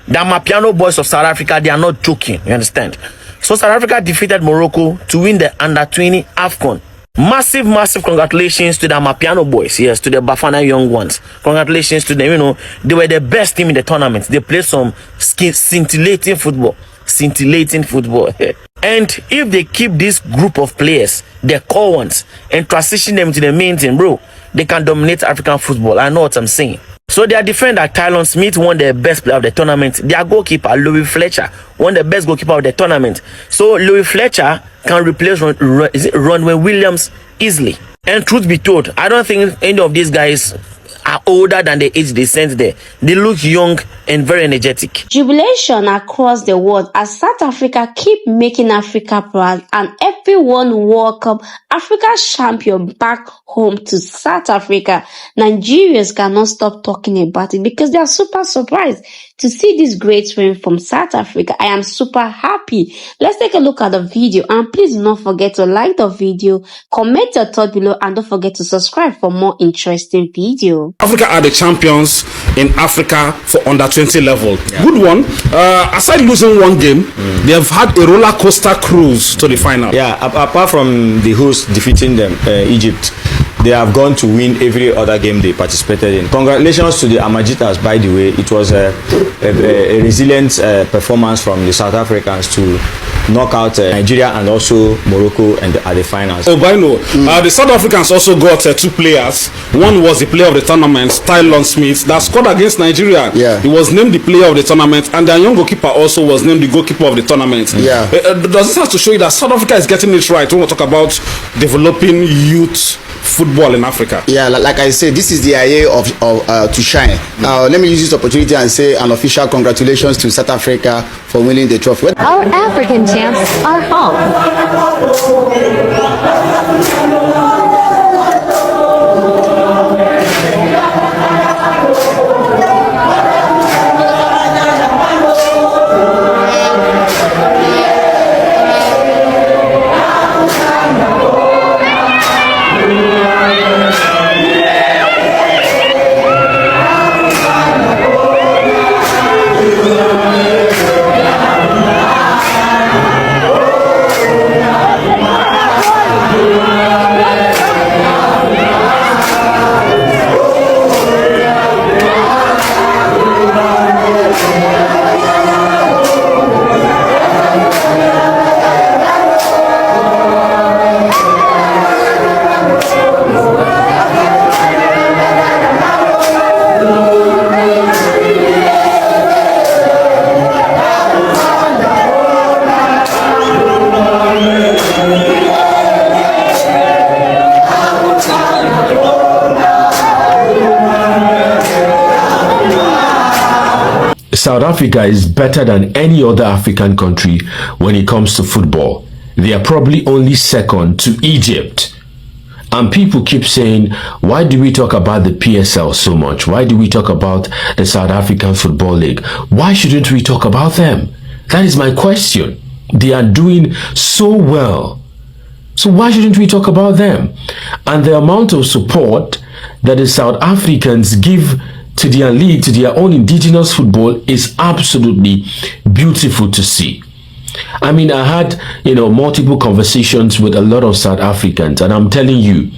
The Amapiano boys of South Africa, they are not joking. You understand? So South Africa defeated Morocco to win the under-20 AFCON. Massive congratulations to the Amapiano boys. Yes, to the Bafana young ones. Congratulations to them. You know, they were the best team in the tournament. They played some scintillating football. And if they keep this group of players, the core ones, and transition them to the main team, bro, they can dominate African football. I know what I'm saying. So their defender, Tylon Smith, won the best player of the tournament. Their goalkeeper, Louis Fletcher, won the best goalkeeper of the tournament. So Louis Fletcher can replace Ronwen Williams easily. And truth be told, I don't think any of these guys are older than the age they sent there. They look young and very energetic. Jubilation across the world as South Africa keep making Africa proud and everyone welcome Africa champion back home to South Africa. Nigerians cannot stop talking about it because they are super surprised to see this great win from South Africa. I am super happy. Let's take a look at the video and please do not forget to like the video, comment your thought below and don't forget to subscribe for more interesting videos. Africa are the champions in Africa for under 20 level. Yeah. Good one. Aside losing one game, they have had a roller coaster cruise to the final. Yeah, apart from the host defeating them, Egypt, they have gone to win every other game they participated in. Congratulations to the Amajitas, by the way. It was a resilient performance from the South Africans to knock out Nigeria and also Morocco at the finals. Oh, but no, the South Africans also got two players. One was the player of the tournament, Tylon Smith, that scored against Nigeria. Yeah. He was named the player of the tournament, and their young goalkeeper also was named the goalkeeper of the tournament. Yeah. Does this have to show you that South Africa is getting it right when we talk about developing youth football in Africa? Yeah, like I said, this is the year of to shine. Now, let me use this opportunity and say an official congratulations to South Africa for winning the trophy. Our African champs are home. South Africa is better than any other African country when it comes to football. They are probably only second to Egypt. And people keep saying, why do we talk about the PSL so much? Why do we talk about the South African Football League? Why shouldn't we talk about them? That is my question. They are doing so well. So why shouldn't we talk about them? And the amount of support that the South Africans give to their league, to their own indigenous football is absolutely beautiful to see. I mean, I had, multiple conversations with a lot of South Africans, and I'm telling you,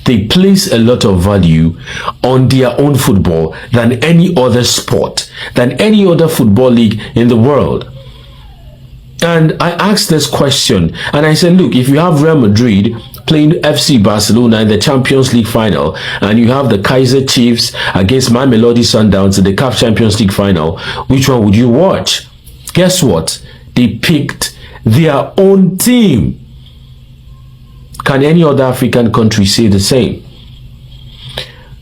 they place a lot of value on their own football than any other sport, than any other football league in the world. And I asked this question, and I said, look, if you have Real Madrid playing FC Barcelona in the Champions League final, and you have the Kaiser Chiefs against Mamelodi Sundowns in the CAF Champions League final, which one would you watch? Guess what? They picked their own team. Can any other African country say the same?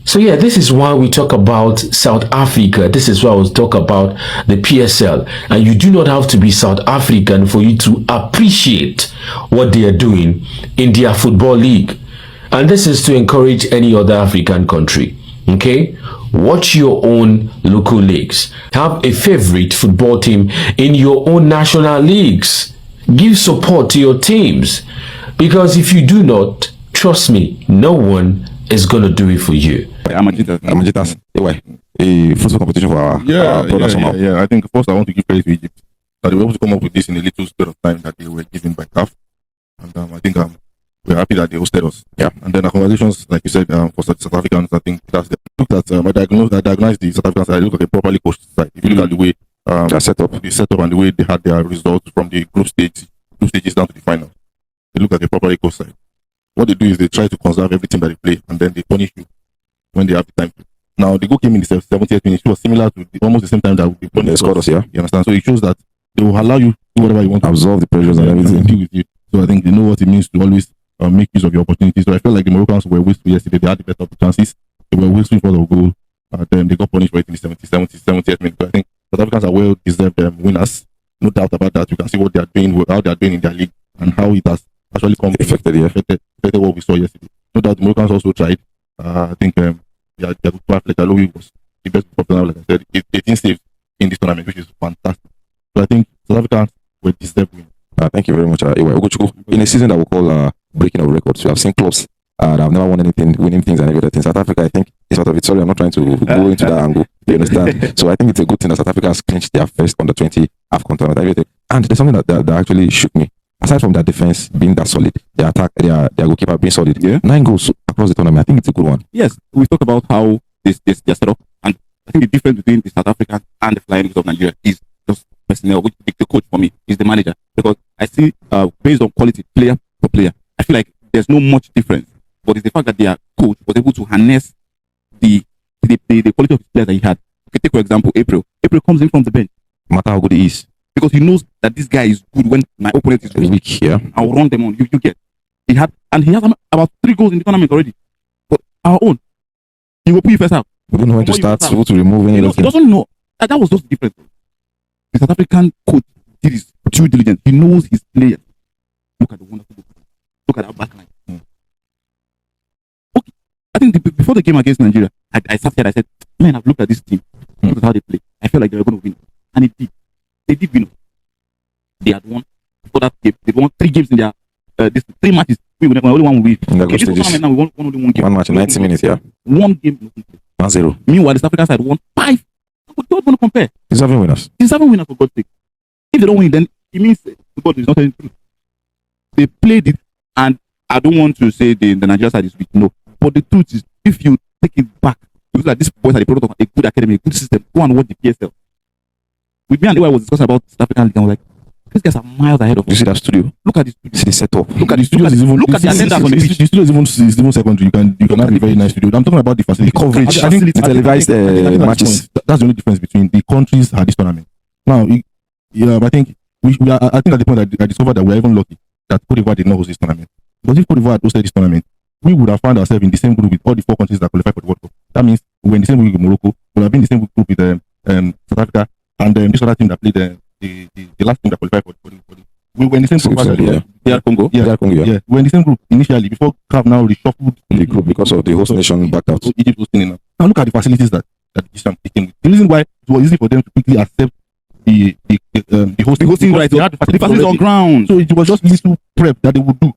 So yeah, this is why we talk about South Africa. This is why we talk about the PSL. And you do not have to be South African for you to appreciate what they are doing in their football league. And this is to encourage any other African country. Okay? Watch your own local leagues. Have a favorite football team in your own national leagues. Give support to your teams. Because if you do not, trust me, no one is going to do it for you? Amajitas, a fruitful competition for our brothers somehow. Yeah. I think first I want to give credit to Egypt that they were able to come up with this in a little spare of time that they were given by CAF, and I think we're happy that they hosted us. Yeah. And then the congratulations, like you said, for South Africans, I think that's the look at I diagnosed the South African side. I look at a properly coached side. If you look at the way the setup and the way they had their results from the group stages down to the final, they look like a properly coached side. What they do is they try to conserve everything that they play, and then they punish you when they have the time to. Now the goal came in the 70th minute. It was similar to almost the same time that they scored us. Yeah, you understand? So it shows that they will allow you to do whatever you want, absorb the pressures and everything. Deal with you. So I think they know what it means to always make use of your opportunities. So I felt like the Moroccans were wasteful yesterday. They had the best of the chances. They were wasteful for the goal. Then they got punished for it in the 70th minute. But I think South Africans are well deserved winners. No doubt about that. You can see what they are doing, how they are doing in their league, and how it has actually affected what we saw yesterday. No doubt the Moroccans also tried. I think their good athlete Aloui was the best performer, like I said, 18 saves in this tournament, which is fantastic. So I think South Africans were deserved winners. Thank you very much, in a season that we call breaking of records, we have seen clubs that have never won anything, winning things and everything. South Africa, I think, is part of it. Sorry, I'm not trying to go into that angle. You understand? So I think it's a good thing that South Africa has clinched their first under 20 AFCON tournament. Everything. And there's something that actually shook me. Aside from their defense being that solid, their attack, their goalkeeper being solid, 9 goals across the tournament. I think it's a good one. Yes, we talk about how this their setup, and I think the difference between the South African and the Flying Eagles of Nigeria is just personnel, which the coach for me is the manager, because I see based on quality, player for player, I feel like there's no much difference. But it's the fact that their coach was able to harness the quality of his players that he had. Okay, take for example April. April comes in from the bench, no matter how good he is, because he knows that this guy is good when my opponent is weak. Yeah, I'll run them on. You get. He has about 3 goals in the tournament already. But our own, he will put you first out. We don't know when to start, who to remove, anything. He doesn't know. That was just the difference. The South African coach did his due diligence. He knows his players. Look at the wonderful goal. Look at our backline. Okay, I think before the game against Nigeria, I sat here. I said, "Man, I've looked at this team. Look at how they play. I felt like they were going to win, and it did. They did win. They had won before that game. They won 3 games in their 3 matches. We only one win. Okay, this tournament now we won only 1 game. 1 match, 90 minutes. Yeah, 1 game. 1-0. Meanwhile, the South African side won 5. What do you want to compare? Deserving winners. Deserving winners, for God's sake. If they don't win, then it means God is not telling the truth. They played it, and I don't want to say the Nigeria side is weak. No, but the truth is, if you take it back, you look like this boys are the product of a good academy, a good system. Go and watch the PSL. With me and I was discussing about South African league, I was like, these guys are miles ahead of us. You see that studio? Look at this. See the setup. Look at the studio. Look at the attendance on the pitch. The studio is even secondary. You can have a very nice studio. I'm talking about the facility. The coverage. I think the televised matches. That's the only difference between the countries had this tournament. Now, I think we are. I think at the point that I discovered that we are even lucky that Cote d'Ivoire did not host this tournament. Because if Cote d'Ivoire had hosted this tournament, we would have found ourselves in the same group with all the 4 countries that qualified for the World Cup. That means we were in the same group with Morocco. We would have been in the same group with South Africa and this other team that played the last team that qualified for the we were in the same group. Congo. Yeah. We were in the same group initially before CAF now reshuffled the group because of the host nation backed out. So Egypt was still in. Now look at the facilities that this time taking with. The reason why it was easy for them to quickly accept the hosting right. They had the facilities on ground. So it was just little prep that they would do.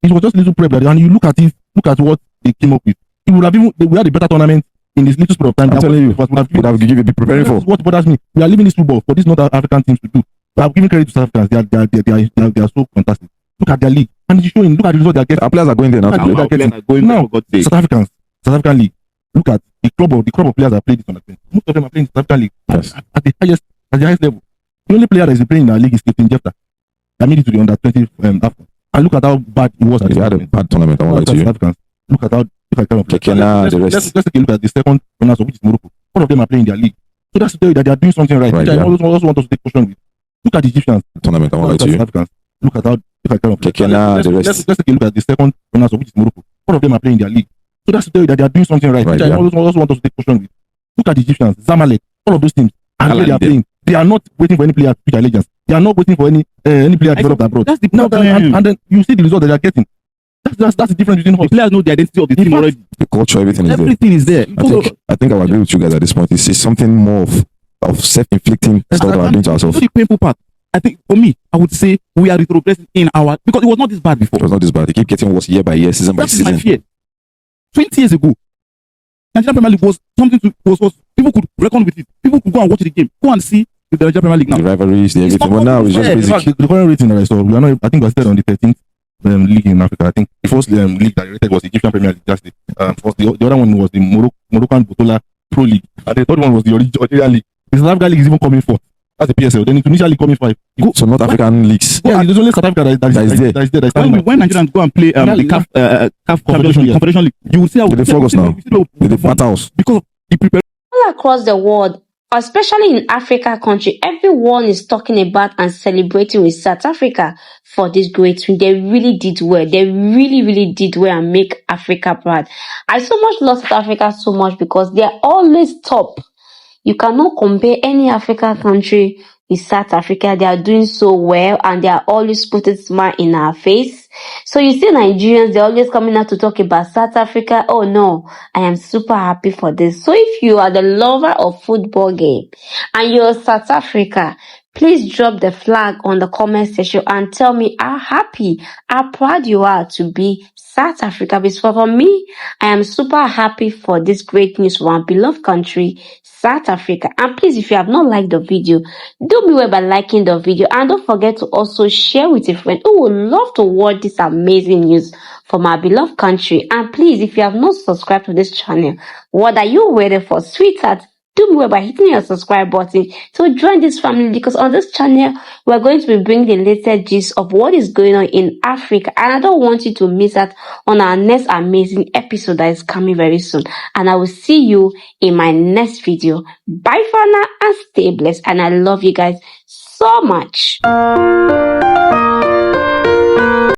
It was just little prep that, and you look at it, look at what they came up with. It would have even we had a better tournament in this little spot of time. I'm telling you, what would have given be preparing for. What bothers me, we are leaving this football for these North African teams to do. I'm giving credit to South Africans. They are so fantastic. Look at their league, and it's showing. Look at the result they are getting. Our players are going there now. Now, South African league. Look at the club of players that played this tournament. Most of them are playing South African league at the highest level. The only player that is playing in our league is Captain Jefta. That made it to the under 20 AFCON. And look at how bad it was. If you had a bad tournament, I won't lie to you. Look at how let's take a look at the second runners, which is Morocco. All of them are playing their league. So that's to tell you that they are doing something right. Which I also want us to take caution with. Look at the Egyptians. Tournament, I won't lie to you. Look at how let's take a look at the second runners, which is Morocco. All of them are playing their league. So that's to tell you that they are doing something right. Which I also want us to take caution with. Look at the Egyptians, Zamalek, all of those teams, and where they are playing. They are not waiting for any player to switch allegiance. They are not waiting for any player to develop abroad. That's the problem. And then you see the result that they are getting. That's the difference between us. The players know the identity of the team already. The culture, everything is there. I think I will agree with you guys at this point. It's something more of self-inflicting stuff that we're doing to ourselves. The painful part. I think for me, I would say we are retrogressing in our because it was not this bad before. It was not this bad. They keep getting worse year by year, season by season. That is my fear. 20 years ago, Nigerian Premier League was something to was people could reckon with it. People could go and watch the game. Go and see the Nigerian Premier League now. The rivalries, the everything. But now it's just In basic. fact, the current rating that I saw, we are not. I think we're still on the 13th league in Africa. I think the first league that I rated was the Egyptian Premier League. Just the other one was the Moroccan Botola Pro League, and the third one was the Algeria League. The South Africa League is even coming fourth. That's the PSL. Then Tunisia League coming 5. So North African leagues. Yeah, there's only South Africa that is there. When Nigerians go and play the CAF Confederation League, you will see how They focus now. They battles. because the preparation. All across the world, especially in Africa country, everyone is talking about and celebrating with South Africa for this great win. They really did well. They really did well and make Africa proud. I so much love South Africa so much because they are always top. You cannot compare any African country with South Africa. They are doing so well and they are always putting smile in our face. So you see Nigerians, they're always coming out to talk about South Africa. Oh no, I am super happy for this. So if you are the lover of football game and you're South Africa, please drop the flag on the comment section and tell me how happy, how proud you are to be South Africa. Because for me, I am super happy for this great news from our beloved country, South Africa. And please, if you have not liked the video, do me well by liking the video. And don't forget to also share with a friend who would love to watch this amazing news from our beloved country. And please, if you have not subscribed to this channel, what are you waiting for, sweetheart? Do me well by hitting your subscribe button to join this family, because on this channel, we're going to be bringing the latest gist of what is going on in Africa. And I don't want you to miss out on our next amazing episode that is coming very soon. And I will see you in my next video. Bye for now and stay blessed. And I love you guys so much.